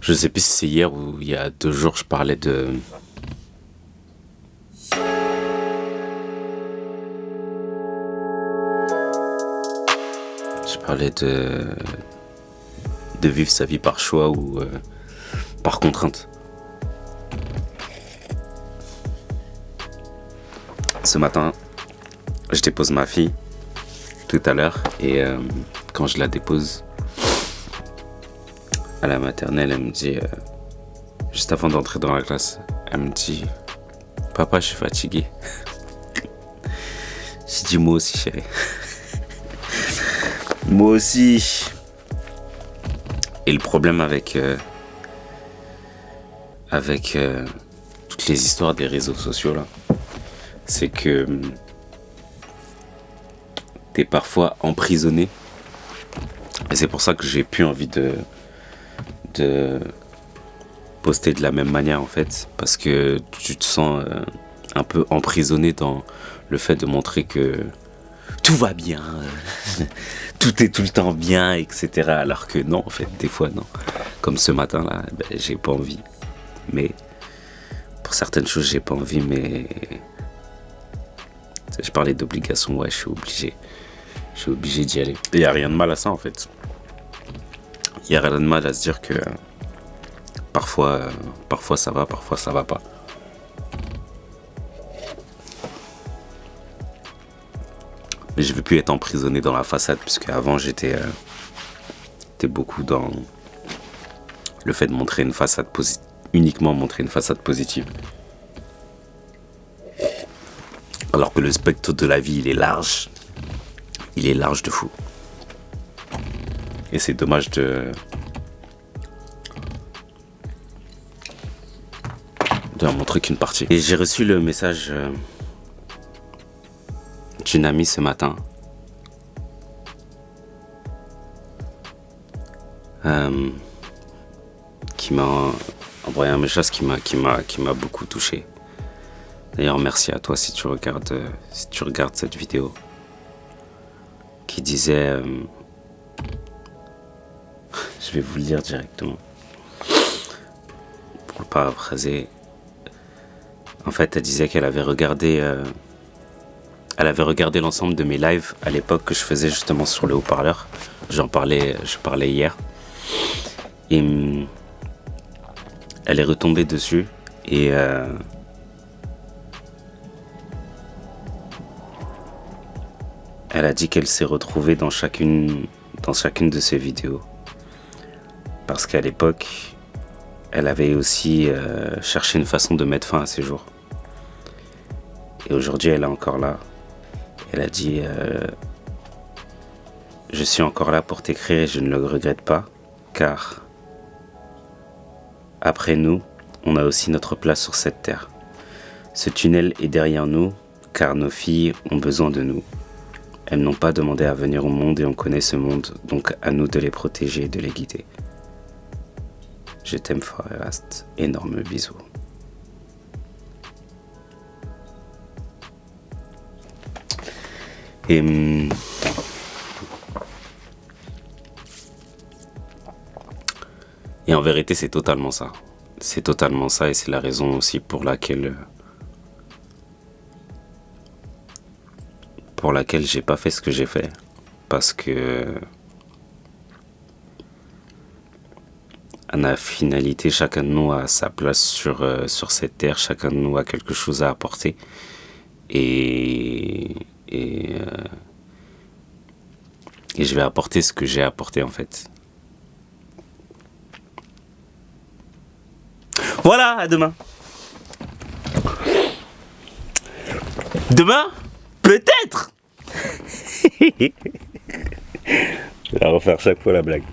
Je sais plus si c'est hier ou il y a 2 jours, je parlais de... Je parlais de vivre sa vie par choix ou par contrainte. Ce matin, je dépose ma fille tout à l'heure et quand je la dépose à la maternelle, elle me dit, juste avant d'entrer dans la classe, elle me dit, papa, je suis fatigué. J'ai dit, moi aussi, chérie. Moi aussi. Et le problème avec toutes les histoires des réseaux sociaux là, c'est que t'es parfois emprisonné. Et c'est pour ça que j'ai plus envie de poster de la même manière en fait, parce que tu te sens un peu emprisonné dans le fait de montrer que tout va bien, tout est tout le temps bien, etc. Alors que non, en fait, des fois non. Comme ce matin là, j'ai pas envie. Mais pour certaines choses, j'ai pas envie, mais je parlais d'obligation, ouais, je suis obligé d'y aller. Il y a rien de mal à ça en fait. Il y a rien de mal à se dire que parfois ça va, parfois ça va pas. Mais je veux plus être emprisonné dans la façade, puisque avant j'étais beaucoup dans le fait de montrer une façade positive, uniquement montrer une façade positive. Alors que le spectre de la vie, il est large de fou. Et c'est dommage de en montrer qu'une partie. Et j'ai reçu le message d'une amie ce matin. Qui m'a envoyé un message qui m'a beaucoup touché. D'ailleurs, merci à toi si tu regardes cette vidéo. Qui disait... je vais vous le dire directement. Pour le paraphraser. En fait, elle disait qu'elle avait regardé... elle avait regardé l'ensemble de mes lives à l'époque que je faisais justement sur le haut-parleur. Je parlais hier. Et elle est retombée dessus et elle a dit qu'elle s'est retrouvée dans chacune de ses vidéos. Parce qu'à l'époque, elle avait aussi cherché une façon de mettre fin à ses jours. Et aujourd'hui, elle est encore là. Elle a dit je suis encore là pour t'écrire et je ne le regrette pas, car après nous, on a aussi notre place sur cette terre. Ce tunnel est derrière nous, car nos filles ont besoin de nous. Elles n'ont pas demandé à venir au monde et on connaît ce monde, donc à nous de les protéger et de les guider. Je t'aime fort et reste. Énorme bisous. Et en vérité, c'est totalement ça. C'est totalement ça et c'est la raison aussi pour laquelle j'ai pas fait ce que j'ai fait. Parce que à la finalité, chacun de nous a sa place sur cette terre. Chacun de nous a quelque chose à apporter. Et je vais apporter ce que j'ai apporté en fait. Voilà, à demain. Demain, peut-être. Je vais la refaire chaque fois la blague.